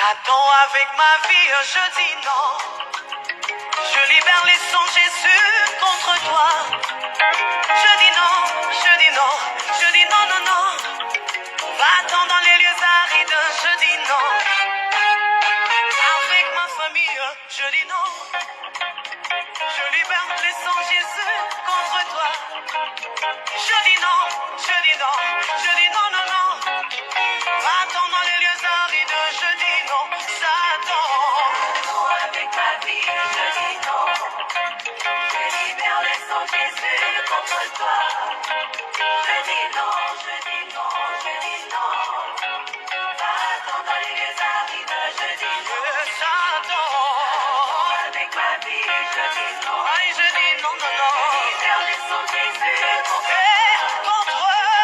Satan avec ma vie, je dis non. Je libère les sons Jésus contre toi. Je dis non, je dis non, je dis non, non, non. Va-t'en dans les lieux arides, je dis non. Avec ma famille, je dis non. Je libère les sons Jésus contre toi. Je dis non, je dis non, je dis non, non, non. Va-t'en dans les lieux arides, je dis non. Satan, avec ma vie, je dis non. Je libère les sons Jésus contre toi. Je dis non, je dis non, je dis non. Va-t'en dans les lieux arides, je dis non. Satan, avec ma vie, je dis non. Aïe, je dis non, non, non. Je libère les sons Jésus contre toi.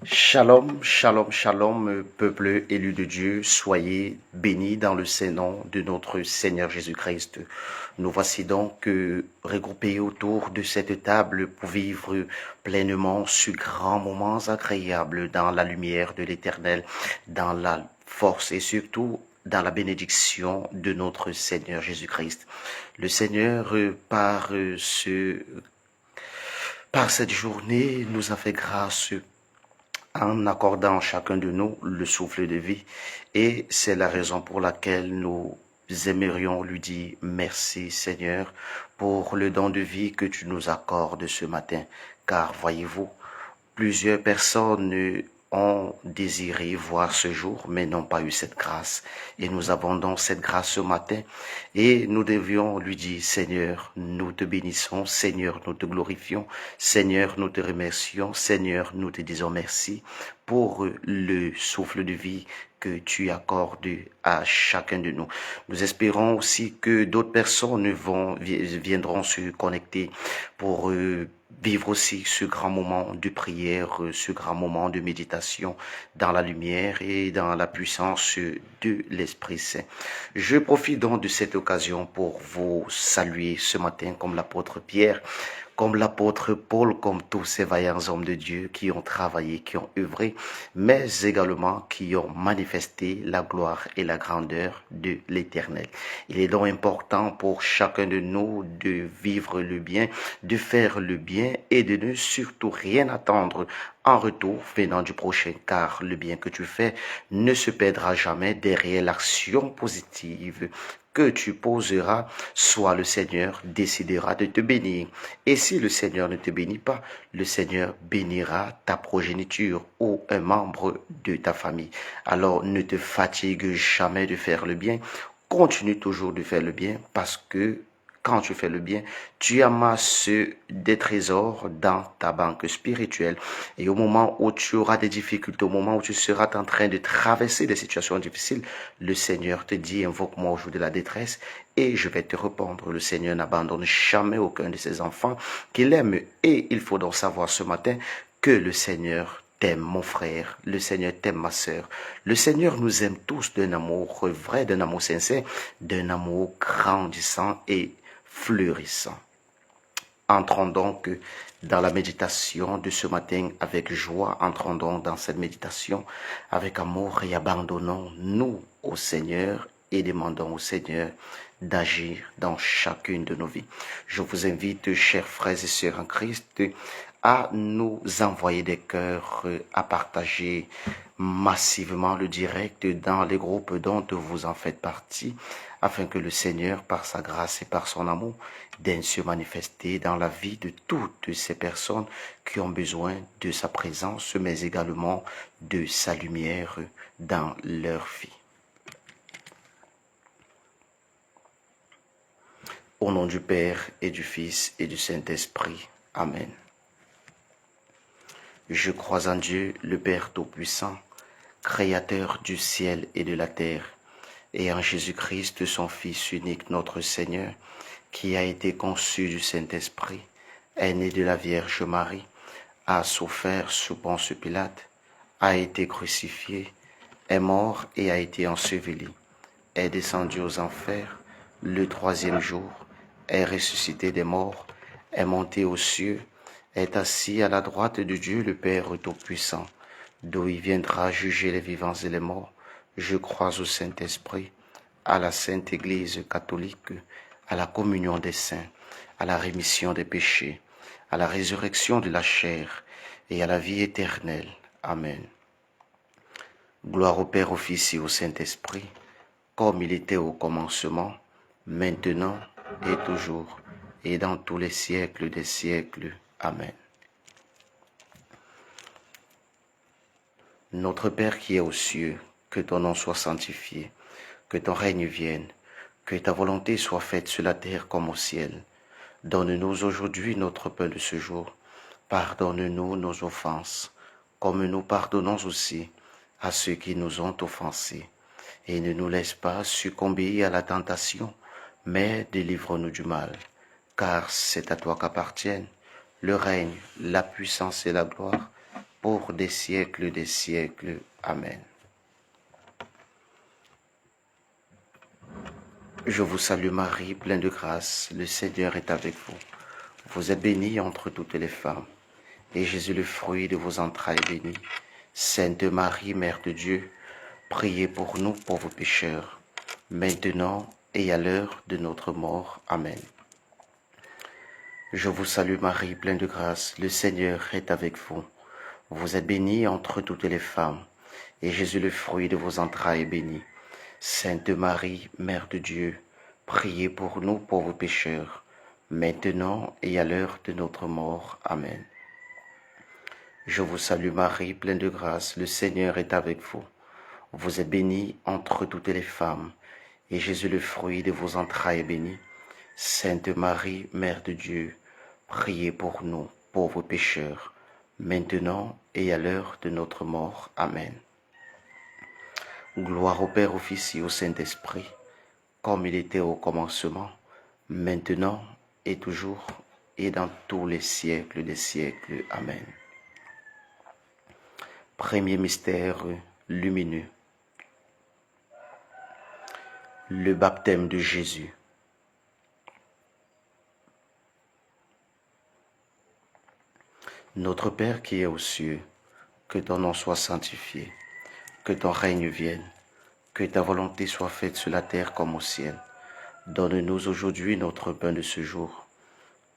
Shalom, shalom, shalom, peuple élu de Dieu, soyez bénis dans le Saint-Nom de notre Seigneur Jésus-Christ. Nous voici donc regroupés autour de cette table pour vivre pleinement ce grand moment agréable dans la lumière de l'Éternel, dans la force et surtout dans la bénédiction de notre Seigneur Jésus-Christ. Le Seigneur, par cette journée, nous a fait grâce en accordant chacun de nous le souffle de vie. Et c'est la raison pour laquelle nous aimerions lui dire merci Seigneur pour le don de vie que tu nous accordes ce matin. Car voyez-vous, plusieurs personnes ont désiré voir ce jour, mais n'ont pas eu cette grâce. Et nous avons donc cette grâce ce matin. Et nous devions lui dire, Seigneur, nous te bénissons. Seigneur, nous te glorifions. Seigneur, nous te remercions. Seigneur, nous te disons merci pour le souffle de vie que tu accordes à chacun de nous. Nous espérons aussi que d'autres personnes viendront se connecter pour vivre aussi ce grand moment de prière, ce grand moment de méditation dans la lumière et dans la puissance de l'Esprit Saint. Je profite donc de cette occasion pour vous saluer ce matin comme l'apôtre Pierre, comme l'apôtre Paul, comme tous ces vaillants hommes de Dieu qui ont travaillé, qui ont œuvré, mais également qui ont manifesté la gloire et la grandeur de l'Éternel. Il est donc important pour chacun de nous de vivre le bien, de faire le bien et de ne surtout rien attendre en retour venant du prochain, car le bien que tu fais ne se perdra jamais derrière l'action positive que tu poseras, soit le Seigneur décidera de te bénir. Et si le Seigneur ne te bénit pas, le Seigneur bénira ta progéniture ou un membre de ta famille. Alors ne te fatigue jamais de faire le bien, continue toujours de faire le bien parce que quand tu fais le bien, tu amasses des trésors dans ta banque spirituelle. Et au moment où tu auras des difficultés, au moment où tu seras en train de traverser des situations difficiles, le Seigneur te dit, invoque-moi au jour de la détresse et je vais te répondre. Le Seigneur n'abandonne jamais aucun de ses enfants qu'il aime. Et il faut donc savoir ce matin que le Seigneur t'aime, mon frère. Le Seigneur t'aime, ma sœur. Le Seigneur nous aime tous d'un amour vrai, d'un amour sincère, d'un amour grandissant et fleurissant. Entrons donc dans la méditation de ce matin avec joie. Entrons donc dans cette méditation avec amour et abandonnons-nous au Seigneur et demandons au Seigneur d'agir dans chacune de nos vies. Je vous invite, chers frères et sœurs en Christ, à nous envoyer des cœurs, à partager massivement le direct dans les groupes dont vous en faites partie, afin que le Seigneur, par sa grâce et par son amour, daigne se manifester dans la vie de toutes ces personnes qui ont besoin de sa présence, mais également de sa lumière dans leur vie. Au nom du Père et du Fils et du Saint-Esprit. Amen. Je crois en Dieu, le Père Tout-Puissant, Créateur du ciel et de la terre, et en Jésus-Christ, son Fils unique, notre Seigneur, qui a été conçu du Saint-Esprit, est né de la Vierge Marie, a souffert sous Ponce Pilate, a été crucifié, est mort et a été enseveli, est descendu aux enfers, le troisième jour, est ressuscité des morts, est monté aux cieux, est assis à la droite de Dieu le Père Tout-Puissant, d'où il viendra juger les vivants et les morts. Je crois au Saint-Esprit, à la Sainte Église catholique, à la communion des saints, à la rémission des péchés, à la résurrection de la chair et à la vie éternelle. Amen. Gloire au Père, au Fils et au Saint-Esprit, comme il était au commencement, maintenant et toujours, et dans tous les siècles des siècles. Amen. Notre Père qui es aux cieux, que ton nom soit sanctifié, que ton règne vienne, que ta volonté soit faite sur la terre comme au ciel. Donne-nous aujourd'hui notre pain de ce jour. Pardonne-nous nos offenses, comme nous pardonnons aussi à ceux qui nous ont offensés. Et ne nous laisse pas succomber à la tentation, mais délivre-nous du mal. Car c'est à toi qu'appartiennent le règne, la puissance et la gloire, pour des siècles des siècles. Amen. Je vous salue Marie, pleine de grâce, le Seigneur est avec vous. Vous êtes bénie entre toutes les femmes, et Jésus, le fruit de vos entrailles, est béni. Sainte Marie, Mère de Dieu, priez pour nous pauvres pécheurs, maintenant et à l'heure de notre mort. Amen. Je vous salue Marie, pleine de grâce, le Seigneur est avec vous. Vous êtes bénie entre toutes les femmes, et Jésus, le fruit de vos entrailles, est béni. Sainte Marie, Mère de Dieu, priez pour nous pauvres pécheurs, maintenant et à l'heure de notre mort. Amen. Je vous salue Marie, pleine de grâce, le Seigneur est avec vous. Vous êtes bénie entre toutes les femmes, et Jésus, le fruit de vos entrailles, est béni. Sainte Marie, Mère de Dieu, priez pour nous pauvres pécheurs, maintenant et à l'heure de notre mort. Amen. Gloire au Père, au Fils et au Saint-Esprit, comme il était au commencement, maintenant et toujours, et dans tous les siècles des siècles. Amen. Premier mystère lumineux, le baptême de Jésus. Notre Père qui es aux cieux, que ton nom soit sanctifié, que ton règne vienne, que ta volonté soit faite sur la terre comme au ciel. Donne-nous aujourd'hui notre pain de ce jour.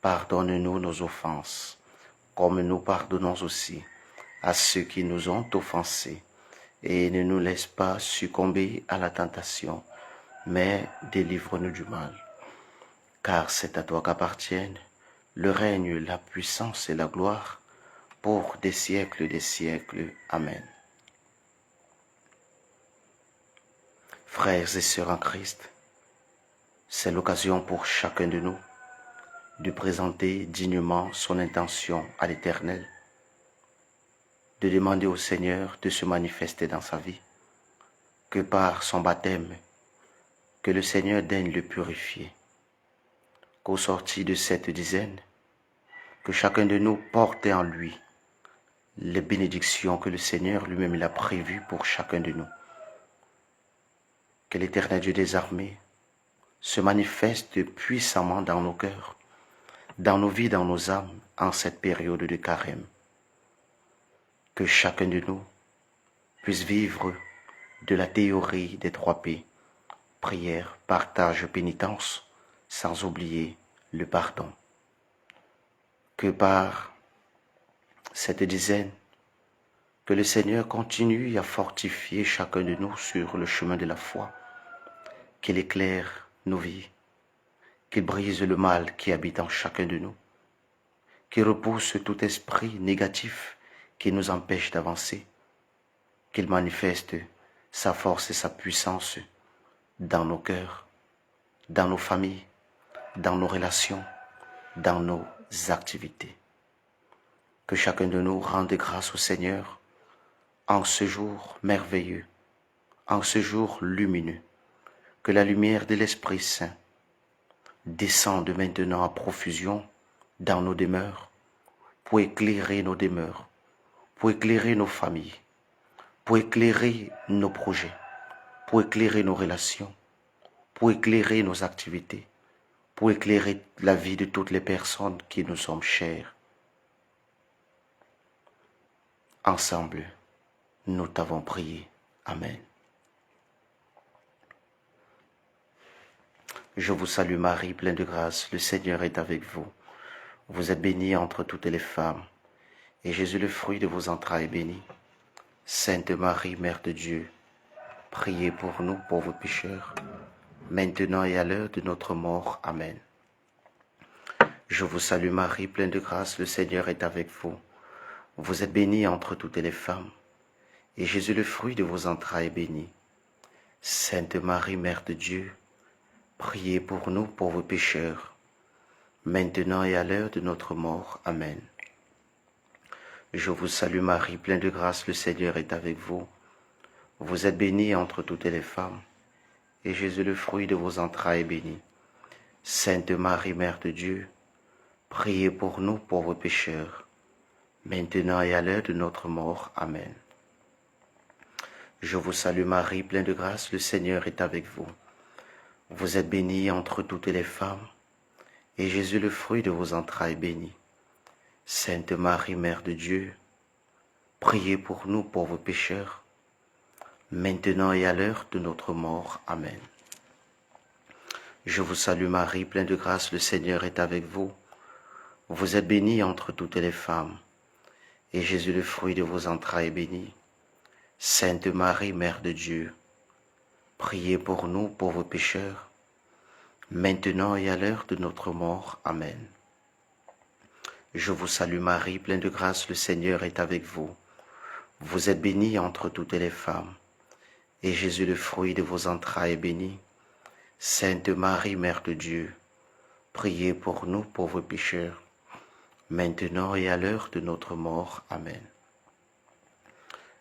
Pardonne-nous nos offenses, comme nous pardonnons aussi à ceux qui nous ont offensés. Et ne nous laisse pas succomber à la tentation, mais délivre-nous du mal. Car c'est à toi qu'appartiennent le règne, la puissance et la gloire, pour des siècles des siècles. Amen. Frères et sœurs en Christ, C'est l'occasion pour chacun de nous de présenter dignement son intention à l'Éternel, de demander au Seigneur de se manifester dans sa vie, que par son baptême, que le Seigneur daigne le purifier, qu'au sortir de cette dizaine, que chacun de nous porte en lui les bénédictions que le Seigneur lui-même a prévues pour chacun de nous. Que l'Éternel Dieu des armées se manifeste puissamment dans nos cœurs, dans nos vies, dans nos âmes, en cette période de carême. Que chacun de nous puisse vivre de la théorie des 3 P, prière, partage, pénitence, sans oublier le pardon. Que par cette dizaine, que le Seigneur continue à fortifier chacun de nous sur le chemin de la foi, qu'il éclaire nos vies, qu'il brise le mal qui habite en chacun de nous, qu'il repousse tout esprit négatif qui nous empêche d'avancer, qu'il manifeste sa force et sa puissance dans nos cœurs, dans nos familles, dans nos relations, dans nos activités. Que chacun de nous rende grâce au Seigneur en ce jour merveilleux, en ce jour lumineux. Que la lumière de l'Esprit Saint descende maintenant à profusion dans nos demeures, pour éclairer nos demeures, pour éclairer nos familles, pour éclairer nos projets, pour éclairer nos relations, pour éclairer nos activités, pour éclairer la vie de toutes les personnes qui nous sont chères. Ensemble, nous t'avons prié. Amen. Je vous salue Marie, pleine de grâce, le Seigneur est avec vous. Vous êtes bénie entre toutes les femmes, et Jésus, le fruit de vos entrailles, est béni. Sainte Marie, Mère de Dieu, priez pour nous pauvres pécheurs, maintenant et à l'heure de notre mort. Amen. Je vous salue Marie, pleine de grâce, le Seigneur est avec vous. Vous êtes bénie entre toutes les femmes, et Jésus, le fruit de vos entrailles, est béni. Sainte Marie, Mère de Dieu, priez pour nous pauvres pécheurs, maintenant et à l'heure de notre mort. Amen. Je vous salue Marie, pleine de grâce, le Seigneur est avec vous. Vous êtes bénie entre toutes les femmes, et Jésus, le fruit de vos entrailles, est béni. Sainte Marie, Mère de Dieu, priez pour nous pauvres pécheurs, maintenant et à l'heure de notre mort. Amen. Je vous salue Marie, pleine de grâce, le Seigneur est avec vous. Vous êtes bénie entre toutes les femmes, et Jésus, le fruit de vos entrailles, est béni. Sainte Marie, Mère de Dieu, priez pour nous pauvres pécheurs, maintenant et à l'heure de notre mort. Amen. Je vous salue Marie, pleine de grâce, le Seigneur est avec vous. Vous êtes bénie entre toutes les femmes, et Jésus, le fruit de vos entrailles, est béni. Sainte Marie, Mère de Dieu, priez pour nous pauvres pécheurs, maintenant et à l'heure de notre mort. Amen. Je vous salue Marie, pleine de grâce, le Seigneur est avec vous. Vous êtes bénie entre toutes les femmes, et Jésus, le fruit de vos entrailles, est béni. Sainte Marie, Mère de Dieu, priez pour nous pauvres pécheurs, maintenant et à l'heure de notre mort. Amen.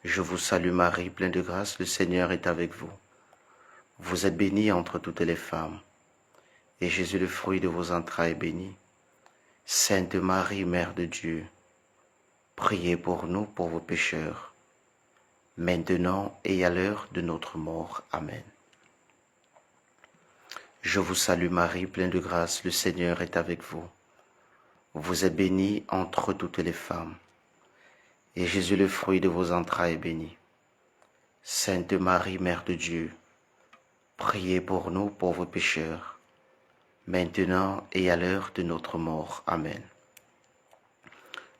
Je vous salue Marie, pleine de grâce, le Seigneur est avec vous. Vous êtes bénie entre toutes les femmes, et Jésus, le fruit de vos entrailles, est béni. Sainte Marie, Mère de Dieu, priez pour nous pauvres pécheurs, maintenant et à l'heure de notre mort. Amen. Je vous salue Marie, pleine de grâce, le Seigneur est avec vous. Vous êtes bénie entre toutes les femmes, et Jésus, le fruit de vos entrailles, est béni. Sainte Marie, Mère de Dieu, priez pour nous pauvres pécheurs, maintenant et à l'heure de notre mort. Amen.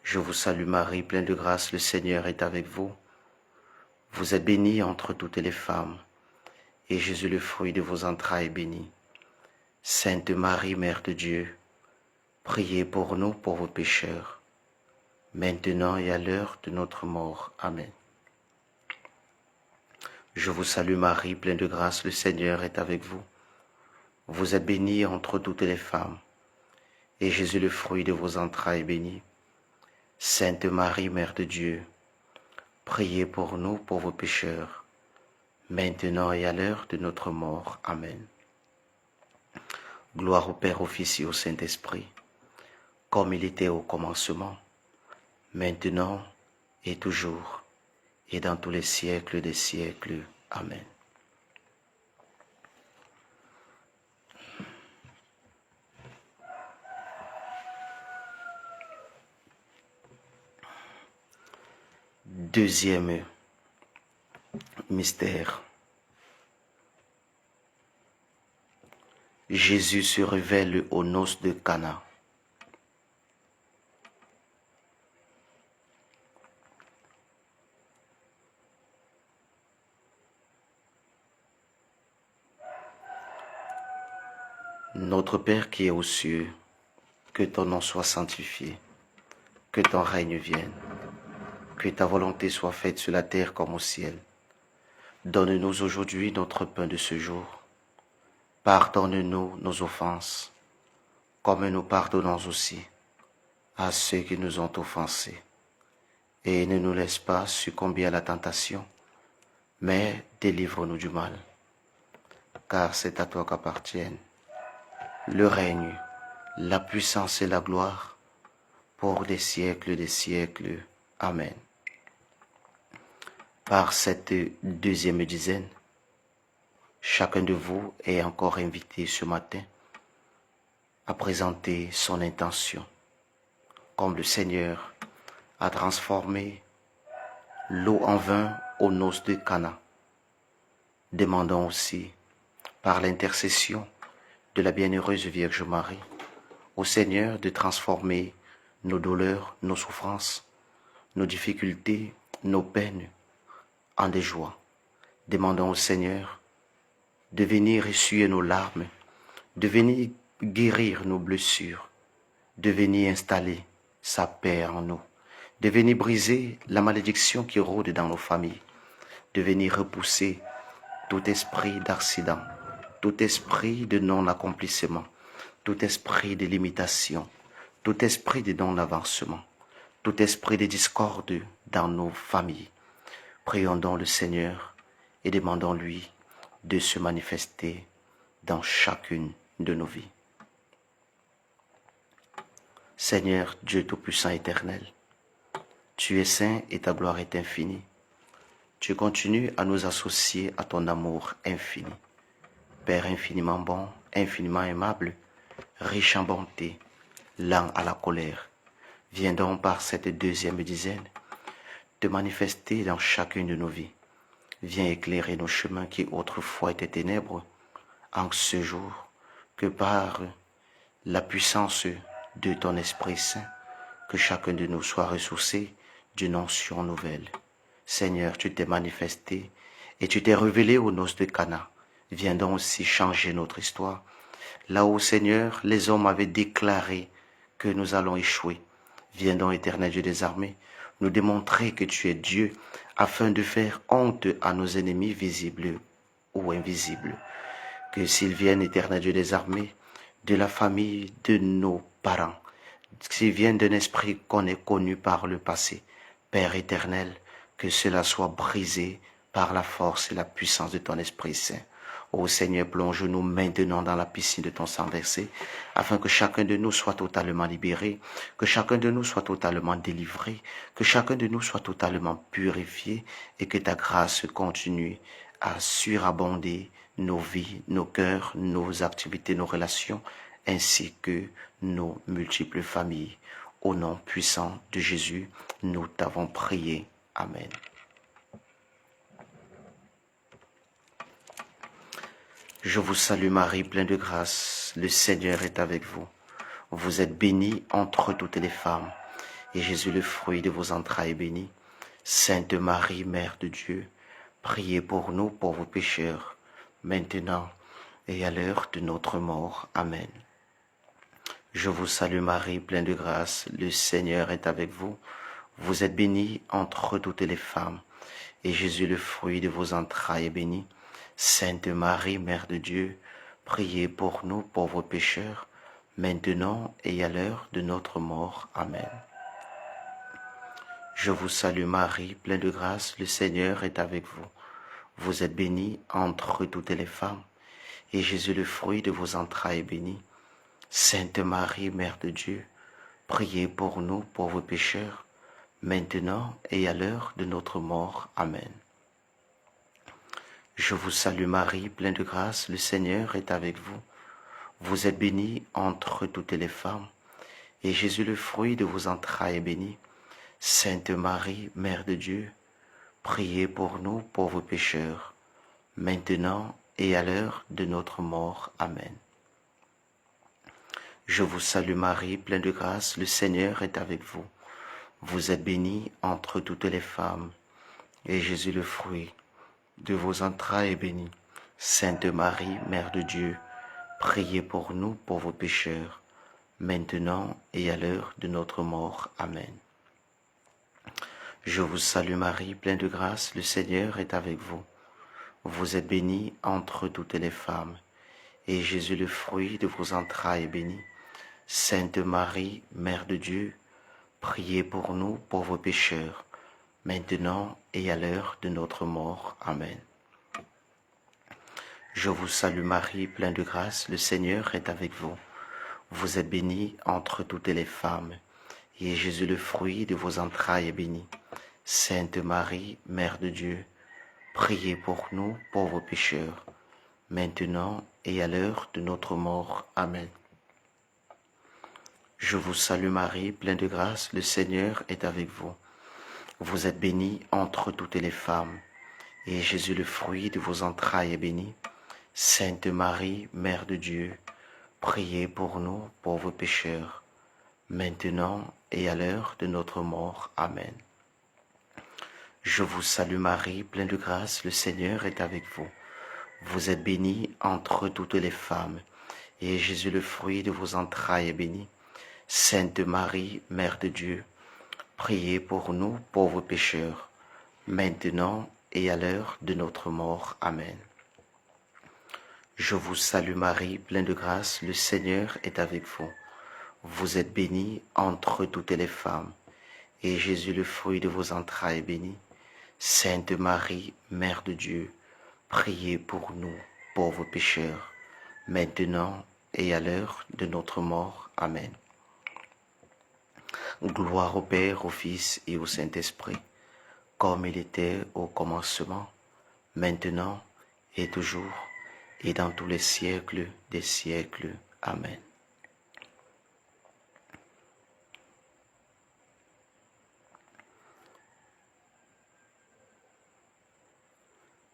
Je vous salue Marie, pleine de grâce, le Seigneur est avec vous. Vous êtes bénie entre toutes les femmes, et Jésus, le fruit de vos entrailles, est béni. Sainte Marie, Mère de Dieu, priez pour nous pauvres pécheurs, maintenant et à l'heure de notre mort. Amen. Je vous salue Marie, pleine de grâce, le Seigneur est avec vous. Vous êtes bénie entre toutes les femmes, et Jésus, le fruit de vos entrailles, est béni. Sainte Marie, Mère de Dieu, priez pour nous pauvres pécheurs, maintenant et à l'heure de notre mort. Amen. Gloire au Père, au Fils et au Saint-Esprit, comme il était au commencement, maintenant et toujours, et dans tous les siècles des siècles. Amen. Deuxième mystère. Jésus se révèle aux noces de Cana. Notre Père qui es aux cieux, que ton nom soit sanctifié, que ton règne vienne, que ta volonté soit faite sur la terre comme au ciel. Donne-nous aujourd'hui notre pain de ce jour. Pardonne-nous nos offenses, comme nous pardonnons aussi à ceux qui nous ont offensés. Et ne nous laisse pas succomber à la tentation, mais délivre-nous du mal. Car c'est à toi qu'appartiennent le règne, la puissance et la gloire, pour des siècles. Amen. Par cette deuxième dizaine, chacun de vous est encore invité ce matin à présenter son intention. Comme le Seigneur a transformé l'eau en vin aux noces de Cana, demandons aussi, par l'intercession de la bienheureuse Vierge Marie, au Seigneur de transformer nos douleurs, nos souffrances, nos difficultés, nos peines en des joies. Demandons au Seigneur de venir essuyer nos larmes, de venir guérir nos blessures, de venir installer sa paix en nous, de venir briser la malédiction qui rôde dans nos familles, de venir repousser tout esprit d'accident, tout esprit de non-accomplissement, tout esprit de limitation, tout esprit de non-avancement, tout esprit de discorde dans nos familles. Prions donc le Seigneur et demandons-lui de se manifester dans chacune de nos vies. Seigneur Dieu Tout-Puissant éternel, tu es saint et ta gloire est infinie. Tu continues à nous associer à ton amour infini. Père infiniment bon, infiniment aimable, riche en bonté, lent à la colère, viens donc par cette deuxième dizaine te manifester dans chacune de nos vies. Viens éclairer nos chemins qui autrefois étaient ténèbres, en ce jour, que par la puissance de ton Esprit Saint, que chacun de nous soit ressourcé d'une onction nouvelle. Seigneur, tu t'es manifesté et tu t'es révélé aux noces de Cana. Viens donc aussi changer notre histoire. Là où, Seigneur, les hommes avaient déclaré que nous allons échouer. Viens donc, éternel Dieu des armées, nous démontrer que tu es Dieu, afin de faire honte à nos ennemis visibles ou invisibles. Que s'ils viennent, éternel Dieu des armées, de la famille de nos parents, s'ils viennent d'un esprit qu'on ait connu par le passé, Père éternel, que cela soit brisé par la force et la puissance de ton Esprit Saint. Ô Seigneur, plonge-nous maintenant dans la piscine de ton sang versé, afin que chacun de nous soit totalement libéré, que chacun de nous soit totalement délivré, que chacun de nous soit totalement purifié, et que ta grâce continue à surabonder nos vies, nos cœurs, nos activités, nos relations, ainsi que nos multiples familles. Au nom puissant de Jésus, nous t'avons prié. Amen. Je vous salue Marie, pleine de grâce, le Seigneur est avec vous. Vous êtes bénie entre toutes les femmes, et Jésus, le fruit de vos entrailles, est béni. Sainte Marie, Mère de Dieu, priez pour nous pauvres pécheurs, maintenant et à l'heure de notre mort. Amen. Je vous salue Marie, pleine de grâce, le Seigneur est avec vous. Vous êtes bénie entre toutes les femmes, et Jésus, le fruit de vos entrailles, est béni. Sainte Marie, Mère de Dieu, priez pour nous pauvres pécheurs, maintenant et à l'heure de notre mort. Amen. Je vous salue Marie, pleine de grâce, le Seigneur est avec vous. Vous êtes bénie entre toutes les femmes, et Jésus, le fruit de vos entrailles, est béni. Sainte Marie, Mère de Dieu, priez pour nous pauvres pécheurs, maintenant et à l'heure de notre mort. Amen. Je vous salue Marie, pleine de grâce, le Seigneur est avec vous. Vous êtes bénie entre toutes les femmes, et Jésus, le fruit de vos entrailles, est béni. Sainte Marie, Mère de Dieu, priez pour nous pauvres pécheurs, maintenant et à l'heure de notre mort. Amen. Je vous salue Marie, pleine de grâce, le Seigneur est avec vous. Vous êtes bénie entre toutes les femmes, et Jésus, le fruit de vos entrailles, est béni. Sainte Marie, Mère de Dieu, priez pour nous pauvres pécheurs, maintenant et à l'heure de notre mort. Amen. Je vous salue Marie, pleine de grâce, le Seigneur est avec vous. Vous êtes bénie entre toutes les femmes, et Jésus, le fruit de vos entrailles, est béni. Sainte Marie, Mère de Dieu, priez pour nous pauvres pécheurs, maintenant et à l'heure de notre mort. Amen. Je vous salue Marie, pleine de grâce, le Seigneur est avec vous. Vous êtes bénie entre toutes les femmes, et Jésus, le fruit de vos entrailles, est béni. Sainte Marie, Mère de Dieu, priez pour nous pauvres pécheurs, maintenant et à l'heure de notre mort. Amen. Je vous salue Marie, pleine de grâce, le Seigneur est avec vous. Vous êtes bénie entre toutes les femmes, et Jésus, le fruit de vos entrailles, est béni. Sainte Marie, Mère de Dieu, priez pour nous pauvres pécheurs, maintenant et à l'heure de notre mort. Amen. Je vous salue Marie, pleine de grâce, le Seigneur est avec vous. Vous êtes bénie entre toutes les femmes, et Jésus, le fruit de vos entrailles, est béni. Sainte Marie, Mère de Dieu, priez pour nous pauvres pécheurs, maintenant et à l'heure de notre mort. Amen. Je vous salue Marie, pleine de grâce, le Seigneur est avec vous. Vous êtes bénie entre toutes les femmes, et Jésus, le fruit de vos entrailles, est béni. Sainte Marie, Mère de Dieu, priez pour nous pauvres pécheurs, maintenant et à l'heure de notre mort. Amen. Gloire au Père, au Fils et au Saint-Esprit, comme il était au commencement, maintenant et toujours, et dans tous les siècles des siècles. Amen.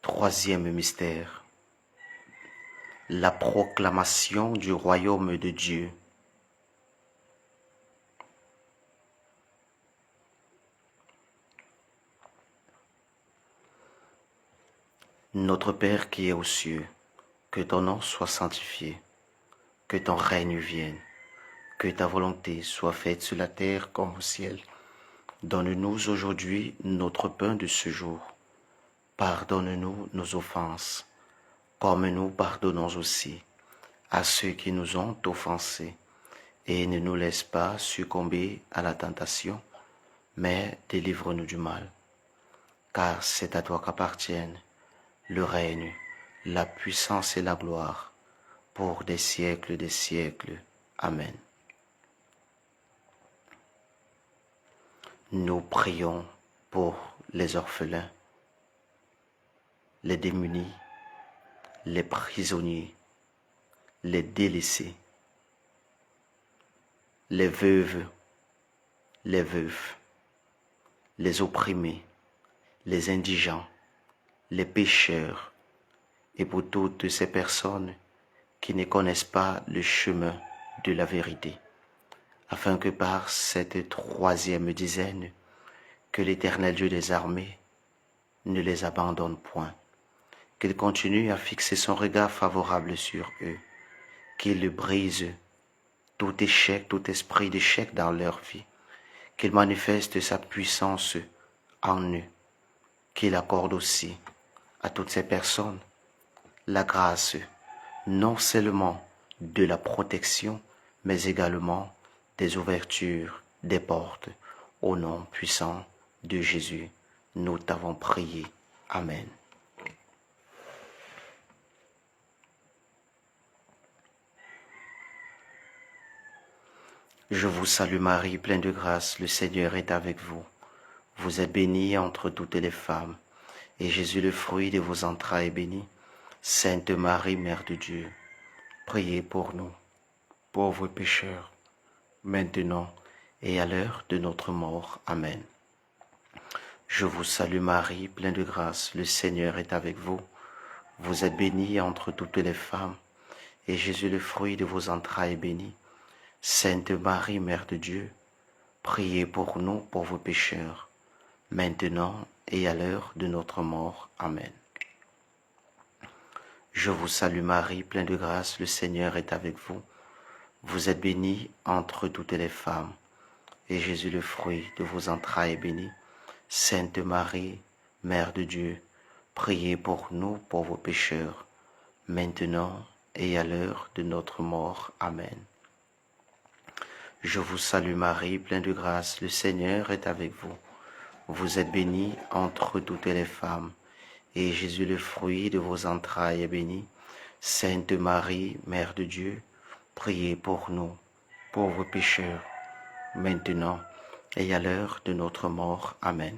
Troisième mystère, la proclamation du royaume de Dieu. Notre Père qui es aux cieux, que ton nom soit sanctifié, que ton règne vienne, que ta volonté soit faite sur la terre comme au ciel. Donne-nous aujourd'hui notre pain de ce jour. Pardonne-nous nos offenses, comme nous pardonnons aussi à ceux qui nous ont offensés. Et ne nous laisse pas succomber à la tentation, mais délivre-nous du mal. Car c'est à toi qu'appartiennent le règne, la puissance et la gloire, pour des siècles des siècles. Amen. Nous prions pour les orphelins, les démunis, les prisonniers, les délaissés, les veuves, les veufs, les opprimés, les indigents, les pécheurs, et pour toutes ces personnes qui ne connaissent pas le chemin de la vérité, afin que par cette troisième dizaine, que l'Éternel Dieu des armées ne les abandonne point, qu'il continue à fixer son regard favorable sur eux, qu'il brise tout échec, tout esprit d'échec dans leur vie, qu'il manifeste sa puissance en eux, qu'il accorde aussi à toutes ces personnes la grâce non seulement de la protection, mais également des ouvertures, des portes. Au nom puissant de Jésus, nous t'avons prié. Amen. Je vous salue Marie, pleine de grâce, le Seigneur est avec vous. Vous êtes bénie entre toutes les femmes, et Jésus, le fruit de vos entrailles, est béni. Sainte Marie, Mère de Dieu, priez pour nous, pauvres pécheurs, maintenant et à l'heure de notre mort. Amen. Je vous salue Marie, pleine de grâce, le Seigneur est avec vous. Vous êtes bénie entre toutes les femmes, et Jésus, le fruit de vos entrailles, est béni. Sainte Marie, Mère de Dieu, priez pour nous pauvres pécheurs, maintenant et à l'heure de notre mort. Amen. Je vous salue Marie, pleine de grâce, le Seigneur est avec vous. Vous êtes bénie entre toutes les femmes, et Jésus, le fruit de vos entrailles, est béni. Sainte Marie, Mère de Dieu, priez pour nous pauvres pécheurs, maintenant et à l'heure de notre mort. Amen. Je vous salue Marie, pleine de grâce, le Seigneur est avec vous. Vous êtes bénie entre toutes les femmes, et Jésus, le fruit de vos entrailles, est béni. Sainte Marie, Mère de Dieu, priez pour nous, pauvres pécheurs, maintenant et à l'heure de notre mort. Amen.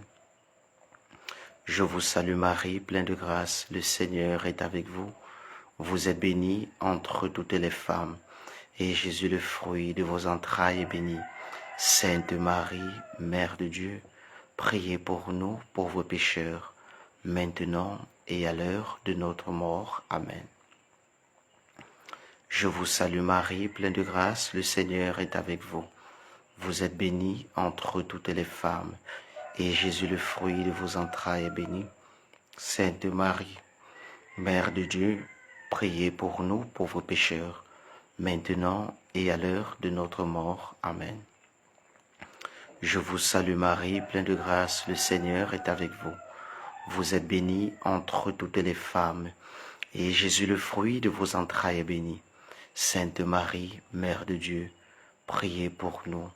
Je vous salue Marie, pleine de grâce, le Seigneur est avec vous. Vous êtes bénie entre toutes les femmes, et Jésus, le fruit de vos entrailles, est béni. Sainte Marie, Mère de Dieu, priez pour nous, pauvres pécheurs, maintenant et à l'heure de notre mort. Amen. Je vous salue Marie, pleine de grâce, le Seigneur est avec vous. Vous êtes bénie entre toutes les femmes, et Jésus, le fruit de vos entrailles, est béni. Sainte Marie, Mère de Dieu, priez pour nous, pauvres pécheurs, maintenant et à l'heure de notre mort. Amen. Je vous salue Marie, pleine de grâce, le Seigneur est avec vous. Vous êtes bénie entre toutes les femmes, et Jésus, le fruit de vos entrailles, est béni. Sainte Marie, Mère de Dieu, priez pour nous,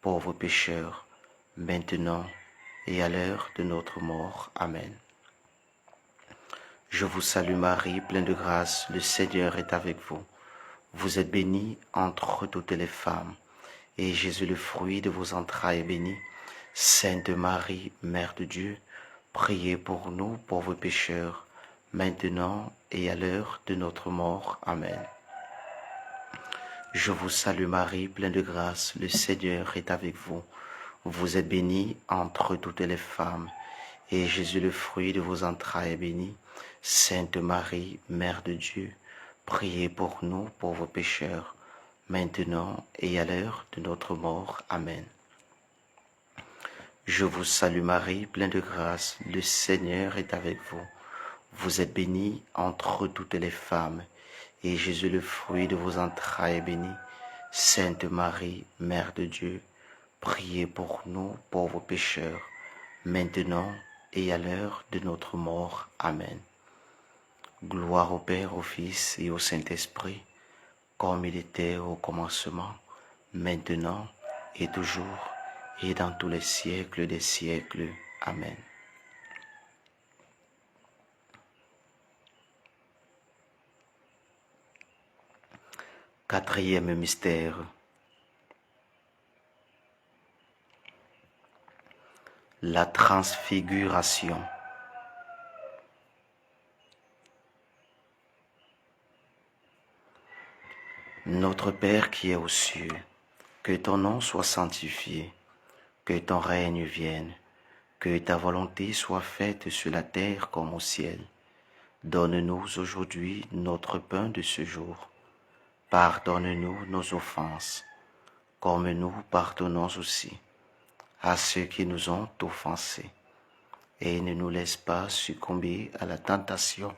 pauvres pécheurs, maintenant et à l'heure de notre mort. Amen. Je vous salue Marie, pleine de grâce, le Seigneur est avec vous. Vous êtes bénie entre toutes les femmes, et Jésus, le fruit de vos entrailles, est béni. Sainte Marie, Mère de Dieu, priez pour nous, pauvres pécheurs, maintenant et à l'heure de notre mort. Amen. Je vous salue Marie, pleine de grâce, le Seigneur est avec vous. Vous êtes bénie entre toutes les femmes, et Jésus, le fruit de vos entrailles, est béni. Sainte Marie, Mère de Dieu, priez pour nous, pauvres pécheurs, maintenant et à l'heure de notre mort. Amen. Je vous salue Marie, pleine de grâce, le Seigneur est avec vous. Vous êtes bénie entre toutes les femmes, et Jésus, le fruit de vos entrailles, est béni. Sainte Marie, Mère de Dieu, priez pour nous, pauvres pécheurs, maintenant et à l'heure de notre mort. Amen. Gloire au Père, au Fils et au Saint-Esprit, comme il était au commencement, maintenant et toujours, et dans tous les siècles des siècles. Amen. Quatrième mystère. La transfiguration. Notre Père qui es aux cieux, que ton nom soit sanctifié, que ton règne vienne, que ta volonté soit faite sur la terre comme au ciel. Donne-nous aujourd'hui notre pain de ce jour. Pardonne-nous nos offenses, comme nous pardonnons aussi à ceux qui nous ont offensés. Et ne nous laisse pas succomber à la tentation,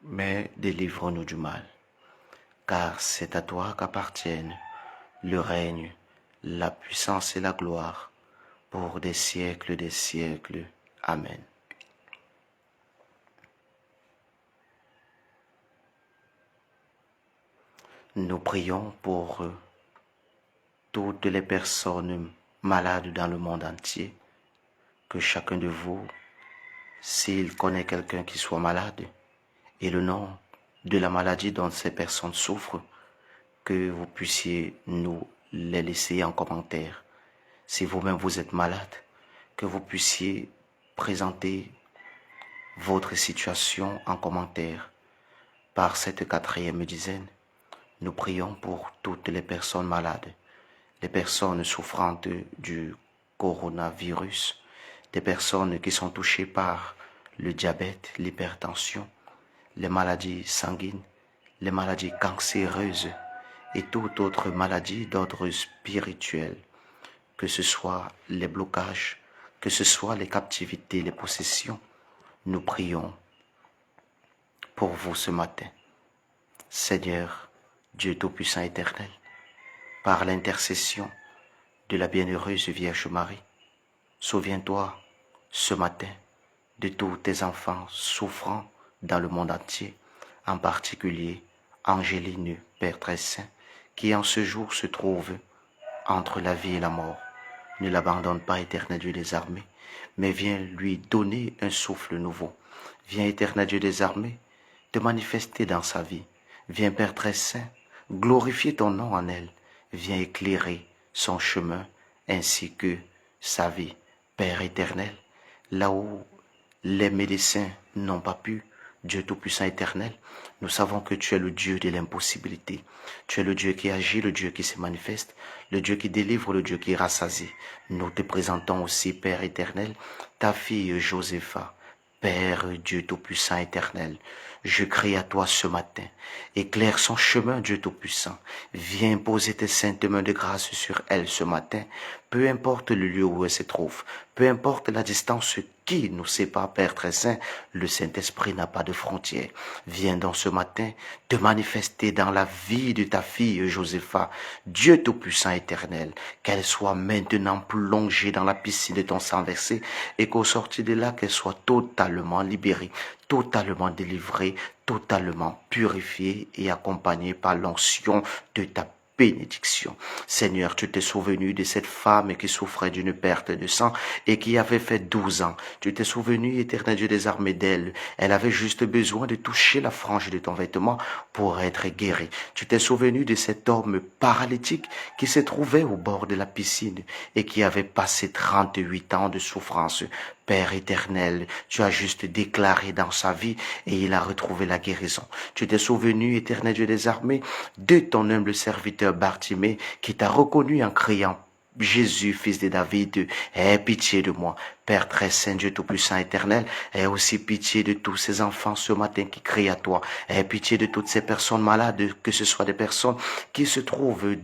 mais délivre-nous du mal. Car c'est à toi qu'appartiennent le règne, la puissance et la gloire, pour des siècles des siècles. Amen. Nous prions pour toutes les personnes malades dans le monde entier, que chacun de vous, s'il connaît quelqu'un qui soit malade, et le nom de la maladie dont ces personnes souffrent, que vous puissiez nous les laisser en commentaire. Si vous-même vous êtes malade, que vous puissiez présenter votre situation en commentaire. Par cette 4e dizaine, nous prions pour toutes les personnes malades, les personnes souffrantes du coronavirus, des personnes qui sont touchées par le diabète, l'hypertension, les maladies sanguines, les maladies cancéreuses et toute autre maladie d'ordre spirituel, que ce soit les blocages, que ce soit les captivités, les possessions. Nous prions pour vous ce matin. Seigneur, Dieu Tout-Puissant éternel, par l'intercession de la bienheureuse Vierge Marie, souviens-toi ce matin de tous tes enfants souffrant dans le monde entier, en particulier Angéline, Père très saint, qui en ce jour se trouve entre la vie et la mort. Ne l'abandonne pas, éternel Dieu des armées, mais viens lui donner un souffle nouveau. Viens, éternel Dieu des armées, te manifester dans sa vie. Viens, Père très saint, glorifier ton nom en elle. Viens éclairer son chemin ainsi que sa vie. Père éternel, là où les médecins n'ont pas pu, Dieu Tout-Puissant éternel, nous savons que tu es le Dieu de l'impossibilité. Tu es le Dieu qui agit, le Dieu qui se manifeste, le Dieu qui délivre, le Dieu qui rassasie. Nous te présentons aussi, Père éternel, ta fille Josépha. Père Dieu Tout-Puissant éternel, je crie à toi ce matin. Éclaire son chemin, Dieu Tout-Puissant. Viens poser tes saintes mains de grâce sur elle ce matin. Peu importe le lieu où elle se trouve, peu importe la distance qui nous sépare, Père très saint, le Saint-Esprit n'a pas de frontières. Viens dans ce matin te manifester dans la vie de ta fille Josépha, Dieu Tout-Puissant éternel, qu'elle soit maintenant plongée dans la piscine de ton sang versé et qu'au sortir de là, qu'elle soit totalement libérée, totalement délivrée, totalement purifiée et accompagnée par l'onction de ta bénédiction. Seigneur, tu t'es souvenu de cette femme qui souffrait d'une perte de sang et qui avait fait 12 ans. Tu t'es souvenu, éternel Dieu des armées, d'elle. Elle avait juste besoin de toucher la frange de ton vêtement pour être guérie. Tu t'es souvenu de cet homme paralytique qui se trouvait au bord de la piscine et qui avait passé 38 ans de souffrance. Père éternel, tu as juste déclaré dans sa vie et il a retrouvé la guérison. Tu t'es souvenu, éternel Dieu des armées, de ton humble serviteur Bartimée qui t'a reconnu en criant: Jésus, fils de David, aie pitié de moi. Père très saint, Dieu tout-puissant éternel, aie aussi pitié de tous ces enfants ce matin qui crient à toi. Aie pitié de toutes ces personnes malades, que ce soit des personnes qui se trouvent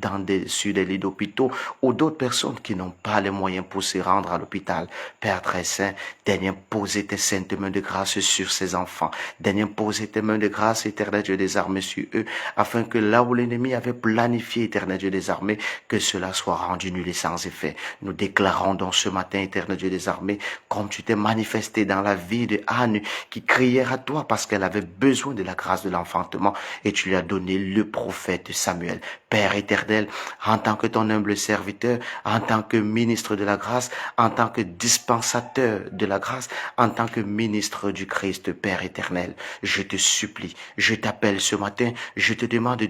sur des lits d'hôpitaux ou d'autres personnes qui n'ont pas les moyens pour se rendre à l'hôpital. Père très saint, daigne poser tes saintes mains de grâce sur ces enfants. Daigne poser tes mains de grâce, éternel Dieu des armées, sur eux, afin que là où l'ennemi avait planifié, éternel Dieu des armées, que cela soit rendu nul et sans effet. Nous déclarons dans ce matin, éternel Dieu des armées, comme tu t'es manifesté dans la vie de Anne qui criait à toi parce qu'elle avait besoin de la grâce de l'enfantement et tu lui as donné le prophète Samuel. Père éternel, en tant que ton humble serviteur, en tant que ministre de la grâce, en tant que dispensateur de la grâce, en tant que ministre du Christ, Père éternel, je te supplie, je t'appelle ce matin, je te demande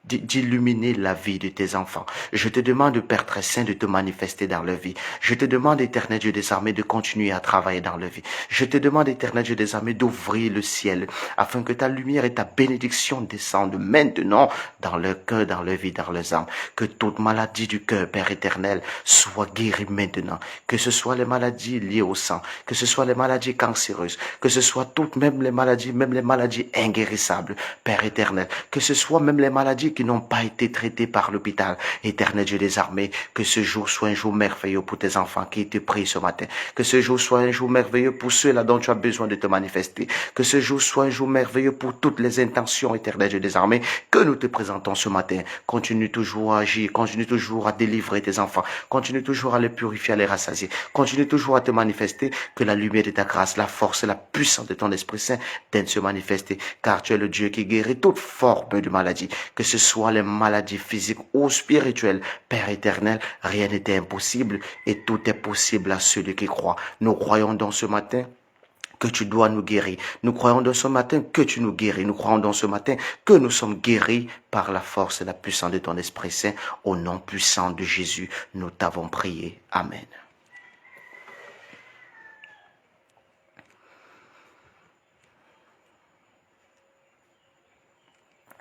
d'illuminer la vie de tes enfants. Je te demande, Père très saint, de te manifester dans leur vie. Je te demande, éternel Dieu des armées, de continuer à travailler dans leur vie. Je te demande, éternel Dieu des armées, d'ouvrir le ciel afin que ta lumière et ta bénédiction descendent maintenant dans leur cœur, dans leur vie, dans leurs âmes. Que toute maladie du cœur, Père éternel, soit guérie maintenant. Que ce soit les maladies liées au sang, que ce soit les maladies cancéreuses, que ce soit toutes, même les maladies inguérissables, Père éternel. Que ce soit même les maladies qui n'ont pas été traités par l'hôpital. Éternel Dieu des armées, que ce jour soit un jour merveilleux pour tes enfants qui te prient ce matin. Que ce jour soit un jour merveilleux pour ceux-là dont tu as besoin de te manifester. Que ce jour soit un jour merveilleux pour toutes les intentions, éternel Dieu des armées, que nous te présentons ce matin. Continue toujours à agir, continue toujours à délivrer tes enfants, continue toujours à les purifier, à les rassasier, continue toujours à te manifester, que la lumière de ta grâce, la force et la puissance de ton Esprit Saint daignent se manifester, car tu es le Dieu qui guérit toute forme de maladie, que ce soit les maladies physiques ou spirituelles. Père éternel, rien n'était impossible et tout est possible à celui qui croit. Nous croyons dans ce matin que tu dois nous guérir. Nous croyons dans ce matin que tu nous guéris. Nous croyons dans ce matin que nous sommes guéris par la force et la puissance de ton Esprit Saint. Au nom puissant de Jésus, nous t'avons prié. Amen.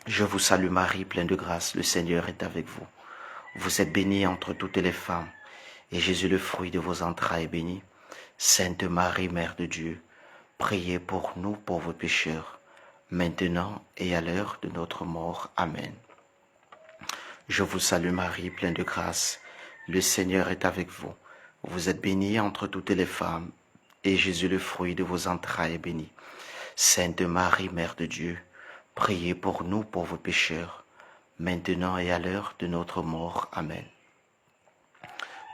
Je vous salue Marie, pleine de grâce, le Seigneur est avec vous. Vous êtes bénie entre toutes les femmes, et Jésus, le fruit de vos entrailles, est béni. Sainte Marie, Mère de Dieu, priez pour nous pauvres pécheurs, maintenant et à l'heure de notre mort. Amen. Je vous salue Marie, pleine de grâce, le Seigneur est avec vous. Vous êtes bénie entre toutes les femmes, et Jésus, le fruit de vos entrailles, est béni. Sainte Marie, Mère de Dieu, priez pour nous pauvres pécheurs, maintenant et à l'heure de notre mort. Amen.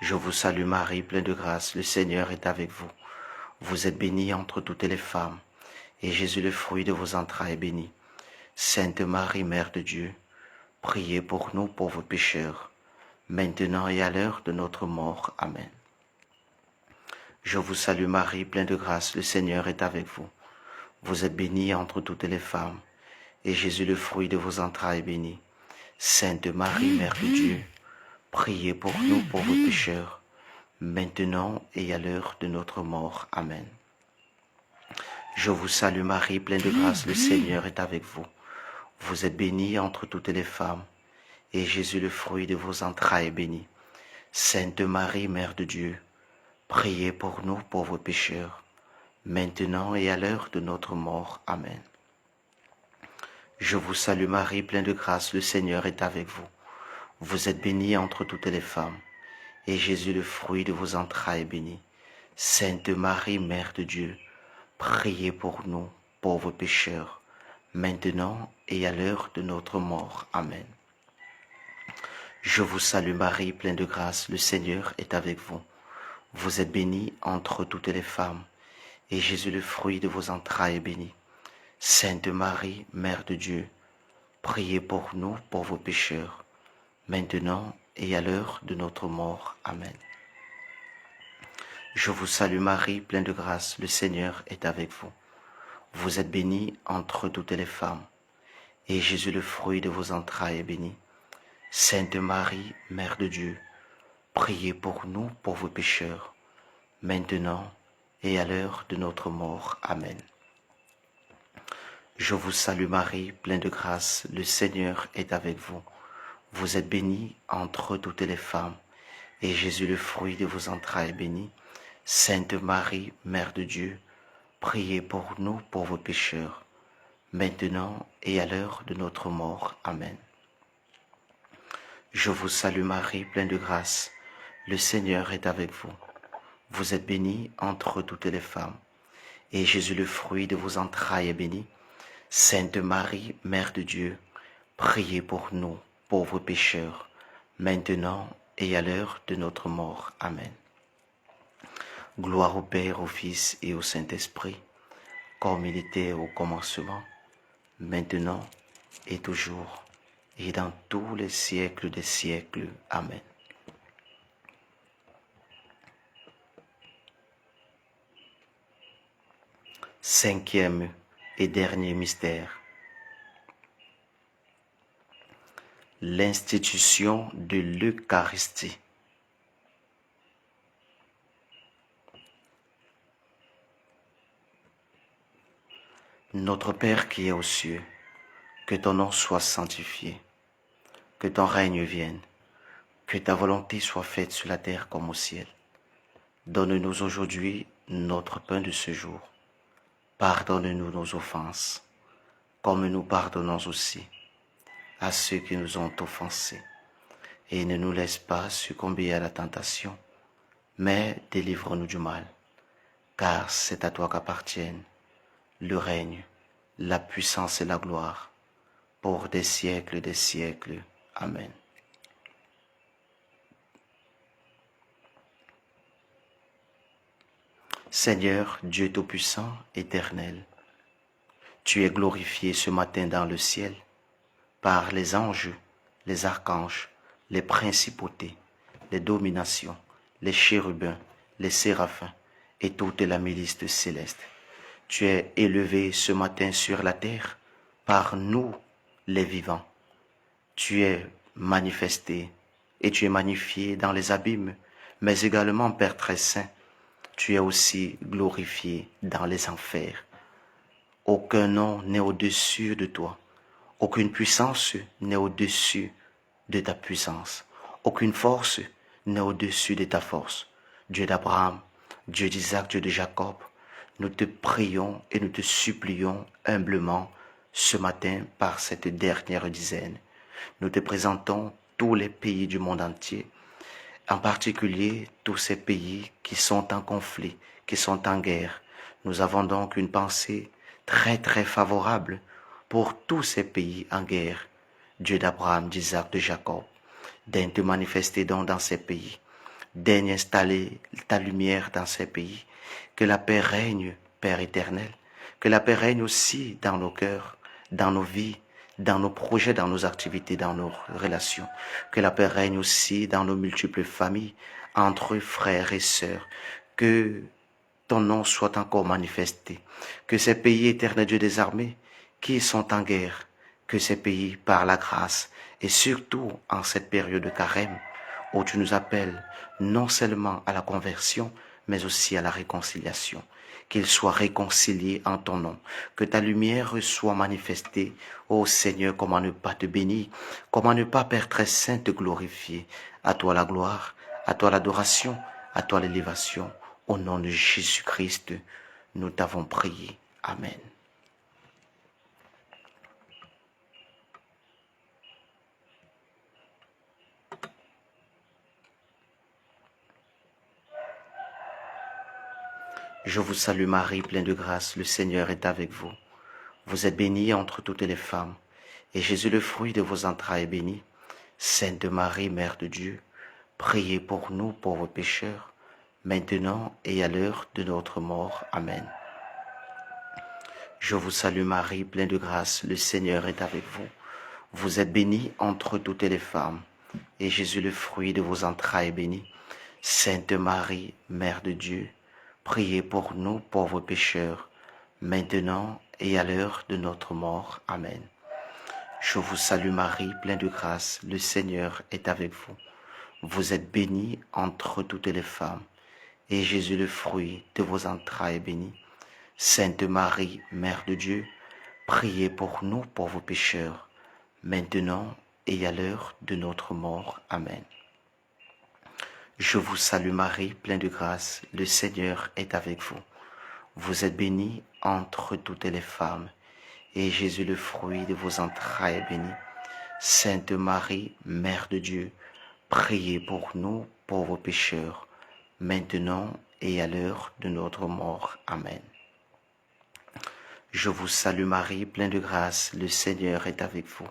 Je vous salue Marie, pleine de grâce, le Seigneur est avec vous. Vous êtes bénie entre toutes les femmes, et Jésus, le fruit de vos entrailles, est béni. Sainte Marie, Mère de Dieu, priez pour nous pauvres pécheurs, maintenant et à l'heure de notre mort. Amen. Je vous salue Marie, pleine de grâce, le Seigneur est avec vous. Vous êtes bénie entre toutes les femmes, et Jésus, le fruit de vos entrailles, est béni. Sainte Marie, Mère de Dieu, priez pour nous pauvres pécheurs, maintenant et à l'heure de notre mort. Amen. Je vous salue Marie, pleine de grâce, le Seigneur est avec vous. Vous êtes bénie entre toutes les femmes, et Jésus, le fruit de vos entrailles, est béni. Sainte Marie, Mère de Dieu, priez pour nous pauvres pécheurs, maintenant et à l'heure de notre mort. Amen. Je vous salue Marie, pleine de grâce, le Seigneur est avec vous. Vous êtes bénie entre toutes les femmes, et Jésus, le fruit de vos entrailles, est béni. Sainte Marie, Mère de Dieu, priez pour nous, pauvres pécheurs, maintenant et à l'heure de notre mort. Amen. Je vous salue Marie, pleine de grâce, le Seigneur est avec vous. Vous êtes bénie entre toutes les femmes, et Jésus, le fruit de vos entrailles, est béni. Sainte Marie, Mère de Dieu, priez pour nous pauvres pécheurs, maintenant et à l'heure de notre mort. Amen. Je vous salue Marie, pleine de grâce, le Seigneur est avec vous. Vous êtes bénie entre toutes les femmes, et Jésus, le fruit de vos entrailles, est béni. Sainte Marie, Mère de Dieu, priez pour nous pauvres pécheurs, maintenant et à l'heure de notre mort. Amen. Je vous salue Marie, pleine de grâce, le Seigneur est avec vous. Vous êtes bénie entre toutes les femmes, et Jésus, le fruit de vos entrailles, est béni. Sainte Marie, Mère de Dieu, priez pour nous pauvres pécheurs, maintenant et à l'heure de notre mort. Amen. Je vous salue Marie, pleine de grâce, le Seigneur est avec vous. Vous êtes bénie entre toutes les femmes, et Jésus, le fruit de vos entrailles, est béni. Sainte Marie, Mère de Dieu, priez pour nous, pauvres pécheurs, maintenant et à l'heure de notre mort. Amen. Gloire au Père, au Fils et au Saint-Esprit, comme il était au commencement, maintenant et toujours, et dans tous les siècles des siècles. Amen. Cinquième et dernier mystère. L'institution de l'Eucharistie. Notre Père qui es aux cieux, que ton nom soit sanctifié, que ton règne vienne, que ta volonté soit faite sur la terre comme au ciel. Donne-nous aujourd'hui notre pain de ce jour. Pardonne-nous nos offenses, comme nous pardonnons aussi à ceux qui nous ont offensés. Et ne nous laisse pas succomber à la tentation, mais délivre-nous du mal, car c'est à toi qu'appartiennent le règne, la puissance et la gloire, pour des siècles et des siècles. Amen. Seigneur, Dieu Tout-Puissant, éternel, tu es glorifié ce matin dans le ciel. par les anges, les archanges, les principautés, les dominations, les chérubins, les séraphins et toute la milice céleste. Tu es élevé ce matin sur la terre par nous, les vivants. Tu es manifesté et tu es magnifié dans les abîmes, mais également, Père très saint, tu es aussi glorifié dans les enfers. Aucun nom n'est au-dessus de toi. Aucune puissance n'est au-dessus de ta puissance. Aucune force n'est au-dessus de ta force. Dieu d'Abraham, Dieu d'Isaac, Dieu de Jacob, nous te prions et nous te supplions humblement ce matin par cette dernière dizaine. Nous te présentons tous les pays du monde entier, en particulier tous ces pays qui sont en conflit, qui sont en guerre. Nous avons donc une pensée très très favorable pour tous ces pays en guerre. Dieu d'Abraham, d'Isaac, de Jacob, daigne te manifester donc dans ces pays. Daigne installer ta lumière dans ces pays. Que la paix règne, Père éternel. Que la paix règne aussi dans nos cœurs, dans nos vies, dans nos projets, dans nos activités, dans nos relations. Que la paix règne aussi dans nos multiples familles, entre frères et sœurs. Que ton nom soit encore manifesté. Que ces pays, éternel Dieu des armées, qui sont en guerre, que ces pays, par la grâce, et surtout en cette période de carême, où tu nous appelles non seulement à la conversion, mais aussi à la réconciliation. Qu'ils soient réconciliés en ton nom. Que ta lumière soit manifestée. Ô Seigneur, comment ne pas te bénir, comment ne pas, Père très saint, te glorifier. À toi la gloire, à toi l'adoration, à toi l'élévation. Au nom de Jésus-Christ, nous t'avons prié. Amen. Je vous salue Marie, pleine de grâce, le Seigneur est avec vous. Vous êtes bénie entre toutes les femmes, et Jésus, le fruit de vos entrailles, est béni. Sainte Marie, Mère de Dieu, priez pour nous pauvres pécheurs, maintenant et à l'heure de notre mort. Amen. Je vous salue Marie, pleine de grâce, le Seigneur est avec vous. Vous êtes bénie entre toutes les femmes, et Jésus, le fruit de vos entrailles, est béni. Sainte Marie, Mère de Dieu, priez pour nous pauvres pécheurs, maintenant et à l'heure de notre mort. Amen. Je vous salue Marie, pleine de grâce, le Seigneur est avec vous. Vous êtes bénie entre toutes les femmes, et Jésus, le fruit de vos entrailles, est béni. Sainte Marie, Mère de Dieu, priez pour nous pauvres pécheurs, maintenant et à l'heure de notre mort. Amen. Je vous salue Marie, pleine de grâce, le Seigneur est avec vous. Vous êtes bénie entre toutes les femmes, et Jésus, le fruit de vos entrailles, est béni. Sainte Marie, Mère de Dieu, priez pour nous pauvres pécheurs, maintenant et à l'heure de notre mort. Amen. Je vous salue Marie, pleine de grâce, le Seigneur est avec vous.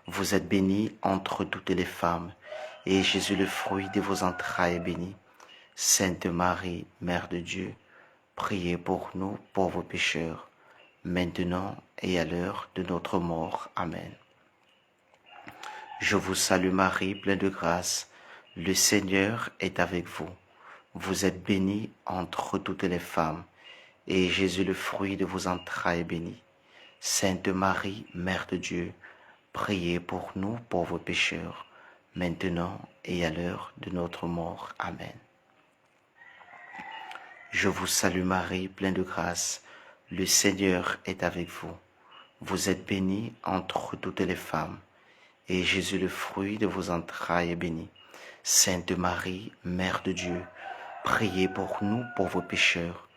Vous êtes bénie entre toutes les femmes, et Jésus, le fruit de vos entrailles, est béni. Sainte Marie, Mère de Dieu, priez pour nous pauvres pécheurs, maintenant et à l'heure de notre mort. Amen. Je vous salue Marie, pleine de grâce, le Seigneur est avec vous. Vous êtes bénie entre toutes les femmes, et Jésus, le fruit de vos entrailles, est béni. Sainte Marie, Mère de Dieu, priez pour nous pauvres pécheurs, maintenant et à l'heure de notre mort. Amen. Je vous salue Marie, pleine de grâce, le Seigneur est avec vous. Vous êtes bénie entre toutes les femmes, et Jésus, le fruit de vos entrailles, est béni. Sainte Marie, Mère de Dieu, priez pour nous pauvres pécheurs,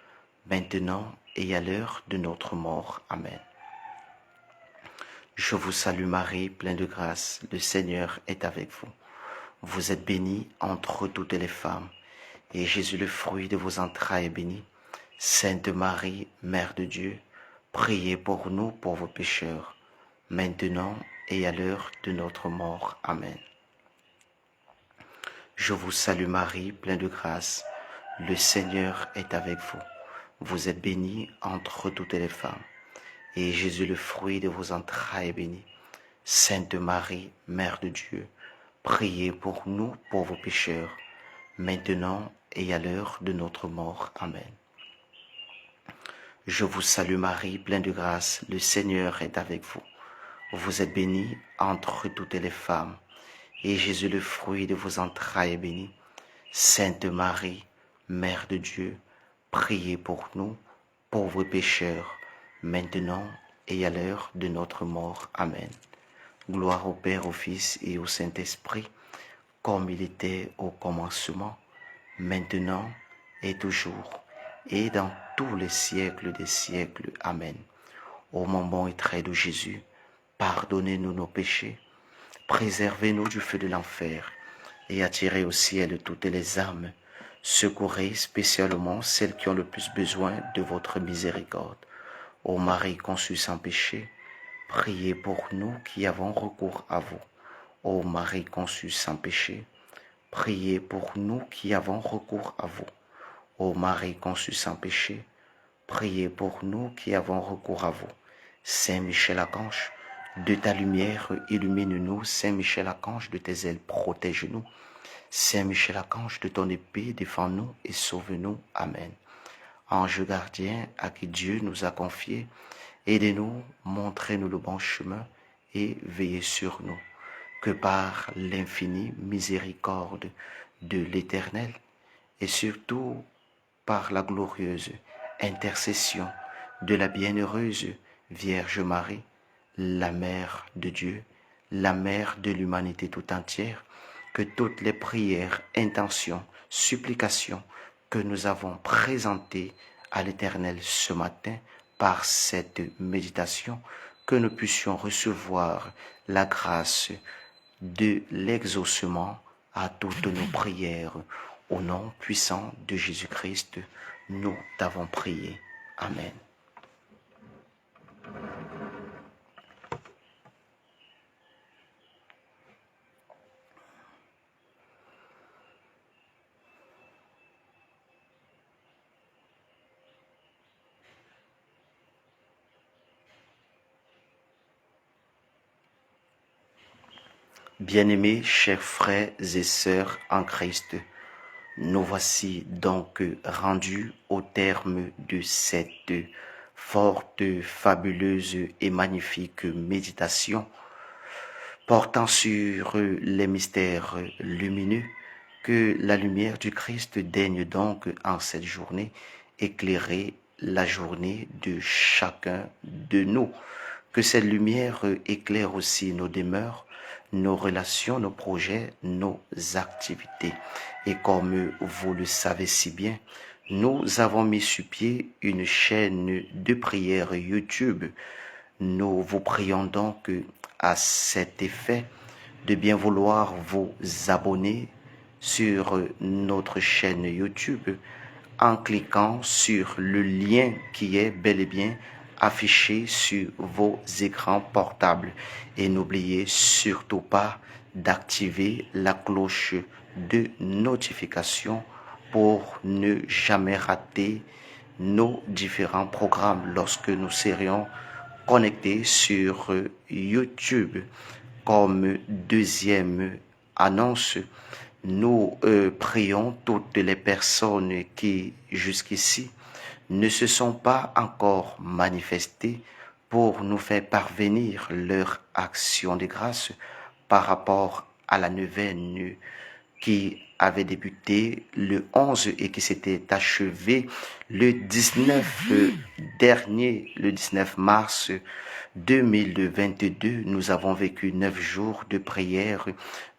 maintenant et à l'heure de notre mort. Amen. Je vous salue Marie, pleine de grâce, le Seigneur est avec vous. Vous êtes bénie entre toutes les femmes, et Jésus, le fruit de vos entrailles, est béni. Sainte Marie, Mère de Dieu, priez pour nous pauvres pécheurs, maintenant et à l'heure de notre mort. Amen. Je vous salue Marie, pleine de grâce, le Seigneur est avec vous. Vous êtes bénie entre toutes les femmes, et Jésus, le fruit de vos entrailles, est béni. Sainte Marie, Mère de Dieu, priez pour nous pauvres pécheurs, maintenant et à l'heure de notre mort. Amen. Je vous salue Marie, pleine de grâce, le Seigneur est avec vous. Vous êtes bénie entre toutes les femmes, et Jésus, le fruit de vos entrailles, est béni. Sainte Marie, Mère de Dieu, priez pour nous, pauvres pécheurs, maintenant et à l'heure de notre mort. Amen. Gloire au Père, au Fils et au Saint-Esprit, comme il était au commencement, maintenant et toujours, et dans tous les siècles des siècles. Amen. Ô mon bon et très doux Jésus, pardonnez-nous nos péchés, préservez-nous du feu de l'enfer, et attirez au ciel toutes les âmes, secourez spécialement celles qui ont le plus besoin de votre miséricorde. Ô Marie conçue sans péché, priez pour nous qui avons recours à vous. Ô Marie conçue sans péché, priez pour nous qui avons recours à vous. Ô Marie conçue sans péché, priez pour nous qui avons recours à vous. Saint Michel Archange, de ta lumière illumine-nous. Saint Michel Archange, de tes ailes protège-nous. Saint Michel Archange, de ton épée défends-nous et sauve-nous. Amen. Ange gardien à qui Dieu nous a confié, aidez-nous, montrez-nous le bon chemin et veillez sur nous. Que par l'infinie miséricorde de l'Éternel et surtout par la glorieuse intercession de la bienheureuse Vierge Marie, la Mère de Dieu, la Mère de l'humanité tout entière, que toutes les prières, intentions, supplications que nous avons présentées à l'Éternel ce matin par cette méditation, que nous puissions recevoir la grâce de l'exaucement à toutes nos prières. Au nom puissant de Jésus-Christ, nous t'avons prié. Amen. Bien-aimés, chers frères et sœurs en Christ, nous voici donc rendus au terme de cette forte, fabuleuse et magnifique méditation portant sur les mystères lumineux. Que la lumière du Christ daigne donc en cette journée éclairer la journée de chacun de nous. Que cette lumière éclaire aussi nos demeures, nos relations, nos projets, nos activités. Et comme vous le savez si bien, nous avons mis sur pied une chaîne de prière YouTube. Nous vous prions donc à cet effet de bien vouloir vous abonner sur notre chaîne YouTube en cliquant sur le lien qui est bel et bien affiché sur vos écrans portables. Et n'oubliez surtout pas d'activer la cloche de notification pour ne jamais rater nos différents programmes lorsque nous serions connectés sur YouTube. Comme deuxième annonce, nous prions toutes les personnes qui jusqu'ici ne se sont pas encore manifestées pour nous faire parvenir leur action de grâce par rapport à la neuvaine qui avait débuté le 11 et qui s'était achevé le 19 dernier, le 19 mars 2022. Nous avons vécu 9 jours de prière,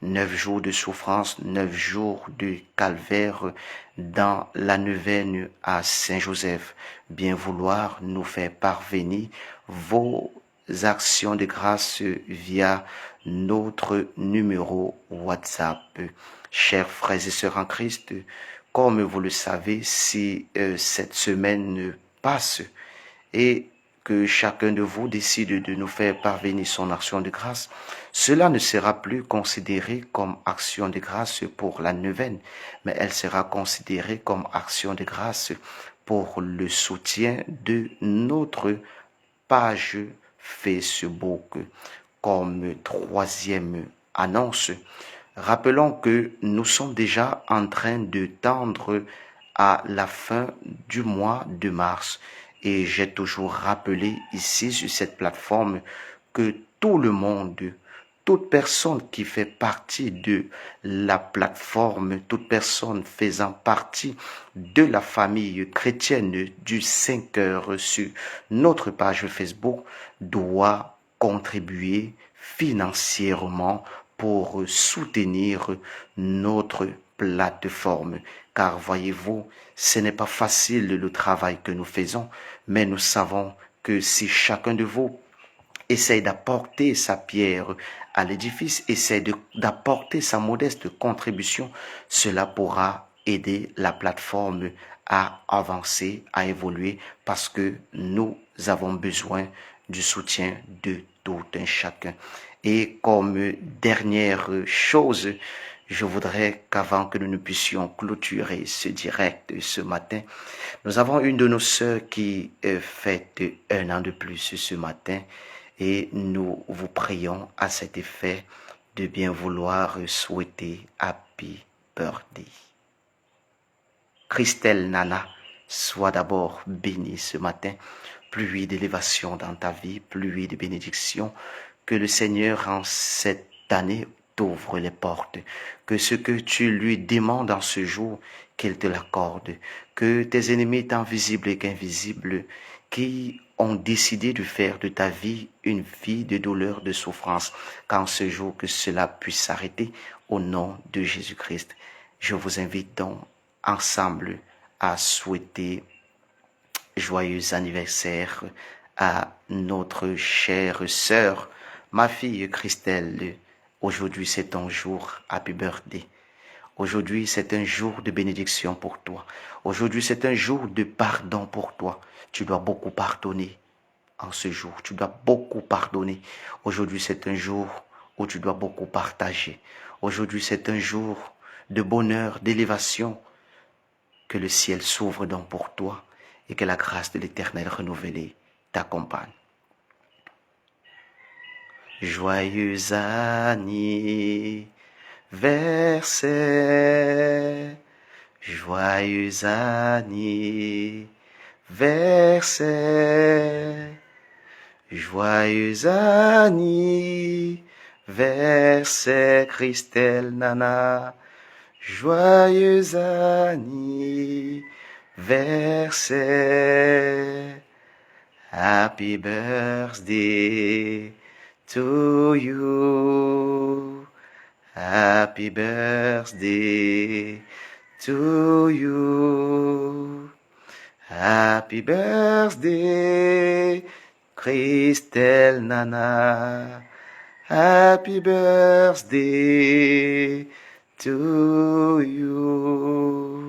9 jours de souffrance, 9 jours de calvaire dans la neuvaine à Saint-Joseph. Bien vouloir nous faire parvenir vos actions de grâce via notre numéro WhatsApp. Chers frères et sœurs en Christ, comme vous le savez, si cette semaine passe et que chacun de vous décide de nous faire parvenir son action de grâce, cela ne sera plus considéré comme action de grâce pour la neuvaine, mais elle sera considérée comme action de grâce pour le soutien de notre page Facebook. comme troisième annonce, rappelons que nous sommes déjà en train de tendre à la fin du mois de mars. Et j'ai toujours rappelé ici sur cette plateforme que tout le monde, toute personne qui fait partie de la plateforme, toute personne faisant partie de la famille chrétienne du 5 heures sur notre page Facebook doit contribuer financièrement pour soutenir notre plateforme. Car voyez-vous, ce n'est pas facile le travail que nous faisons, mais nous savons que si chacun de vous essaye d'apporter sa pierre à l'édifice, essaye d'apporter sa modeste contribution, cela pourra aider la plateforme à avancer, à évoluer, parce que nous avons besoin du soutien de tout un chacun. Et comme dernière chose, je voudrais qu'avant que nous ne puissions clôturer ce direct ce matin, nous avons une de nos sœurs qui fête 1 an de plus ce matin et nous vous prions à cet effet de bien vouloir souhaiter Happy Birthday. Christelle Nana, sois d'abord bénie ce matin, pluie d'élévation dans ta vie, pluie de bénédiction, que le Seigneur en cette année t'ouvre les portes, que ce que tu lui demandes en ce jour, qu'il te l'accorde, que tes ennemis tant visibles qu'invisibles, qui ont décidé de faire de ta vie une vie de douleur, de souffrance, qu'en ce jour que cela puisse s'arrêter au nom de Jésus-Christ. Je vous invite donc ensemble à souhaiter joyeux anniversaire à notre chère sœur, ma fille Christelle. Aujourd'hui c'est ton jour, Happy Birthday. Aujourd'hui c'est un jour de bénédiction pour toi. Aujourd'hui c'est un jour de pardon pour toi. Tu dois beaucoup pardonner en ce jour. Tu dois beaucoup pardonner. Aujourd'hui c'est un jour où tu dois beaucoup partager. Aujourd'hui c'est un jour de bonheur, d'élévation. Que le ciel s'ouvre donc pour toi et que la grâce de l'Éternel renouvelée t'accompagne. Joyeux anniversaire, joyeux anniversaire, joyeux anniversaire, Christelle Nana. Joyeux anniversaire, Happy birthday to you, Happy birthday to you, Happy birthday, Christelle Nana, Happy birthday to you.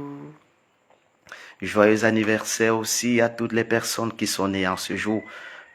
Joyeux anniversaire aussi à toutes les personnes qui sont nées en ce jour.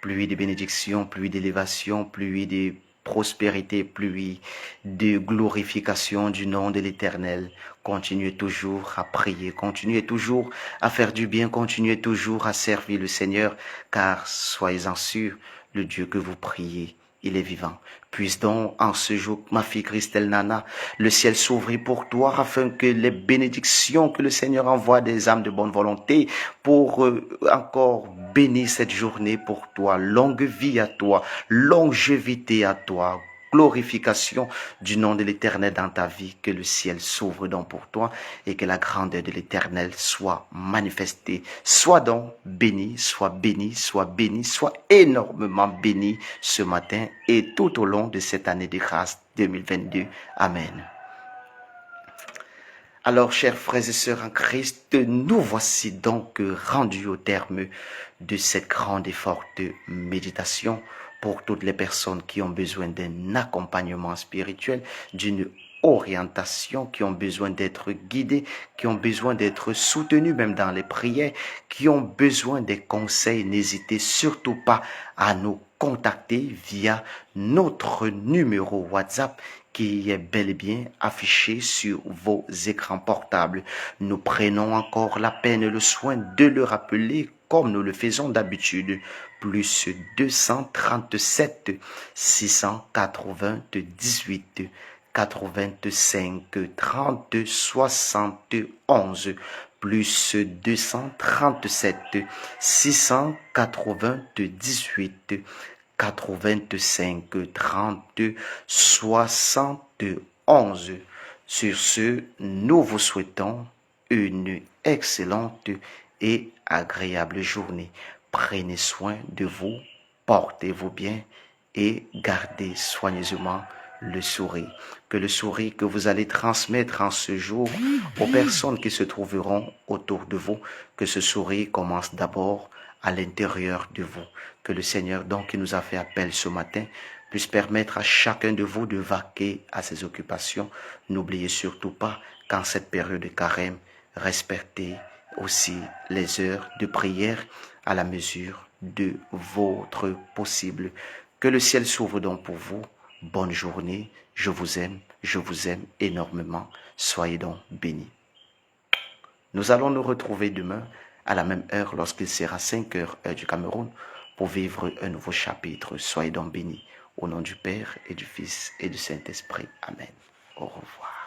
Pluie de bénédiction, pluie d'élévation, pluie de prospérité, pluie de glorification du nom de l'Éternel. Continuez toujours à prier, continuez toujours à faire du bien, continuez toujours à servir le Seigneur, car soyez-en sûrs, le Dieu que vous priez, il est vivant. Puisse donc en ce jour, ma fille Christelle Nana, le ciel s'ouvrir pour toi afin que les bénédictions que le Seigneur envoie des âmes de bonne volonté pour encore bénir cette journée pour toi. Longue vie à toi, longévité à toi, glorification du nom de l'Éternel dans ta vie, que le ciel s'ouvre donc pour toi et que la grandeur de l'Éternel soit manifestée. Sois donc béni, sois béni, sois béni, sois énormément béni ce matin et tout au long de cette année de grâce 2022. Amen. Alors, chers frères et sœurs en Christ, nous voici donc rendus au terme de cette grande et forte méditation pour toutes les personnes qui ont besoin d'un accompagnement spirituel, d'une orientation, qui ont besoin d'être guidées, qui ont besoin d'être soutenues même dans les prières, qui ont besoin des conseils. N'hésitez surtout pas à nous contacter via notre numéro WhatsApp qui est bel et bien affiché sur vos écrans portables. Nous prenons encore la peine et le soin de le rappeler comme nous le faisons d'habitude, plus 237 698 85 30 71 plus 237 698 85 30 71. Sur ce, nous vous souhaitons une excellente et agréable journée. Prenez soin de vous, portez-vous bien et gardez soigneusement le sourire. Que le sourire que vous allez transmettre en ce jour aux personnes qui se trouveront autour de vous, que ce sourire commence d'abord à l'intérieur de vous. Que le Seigneur, donc, qui nous a fait appel ce matin, puisse permettre à chacun de vous de vaquer à ses occupations. N'oubliez surtout pas qu'en cette période de carême, respectez aussi les heures de prière à la mesure de votre possible. Que le ciel s'ouvre donc pour vous. Bonne journée. Je vous aime énormément. Soyez donc bénis. Nous allons nous retrouver demain à la même heure lorsqu'il sera 5 heures heure du Cameroun pour vivre un nouveau chapitre. Soyez donc bénis. Au nom du Père et du Fils et du Saint-Esprit. Amen. Au revoir.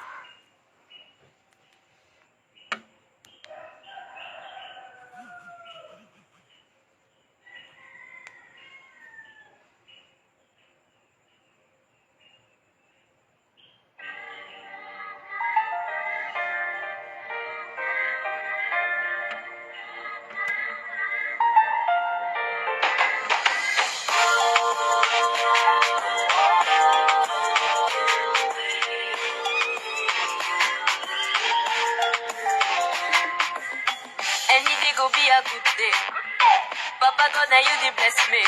Papa God, now you dey bless me.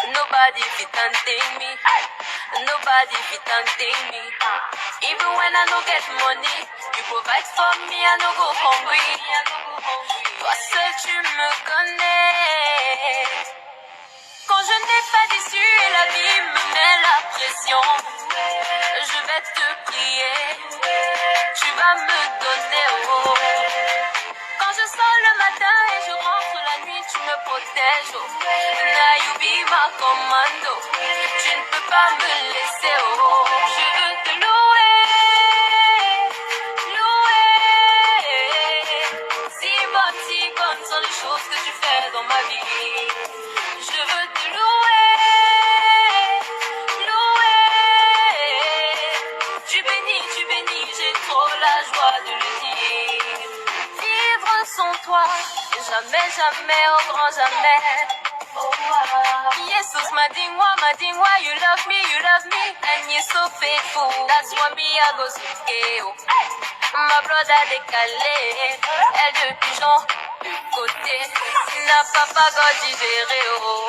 Nobody fit thank me. Nobody fit thank me. Even when I no get money, you provide for me, I no go hungry. Toi seul tu me connais. Quand je n'ai pas d'issue et la vie me met la pression, je vais te prier. Tu vas me donner oh. Quand je sors le matin et je rentre la nuit, tu me protèges. Oh. Now you be my commando. Tu ne peux pas me laisser. Oh. Je veux te louer, louer. Si bonnes sont les choses que tu fais dans ma vie. Je veux te louer, louer. Tu bénis, j'ai trop la joie de le dire. Vivre sans toi, jamais, jamais, au grand jamais. Oh, wow. Jesus, my ding, why you love me, and you're so faithful. That's why me, I go so ma brother décalé, elle de pigeon, du côté, n'a pas God digéré, oh.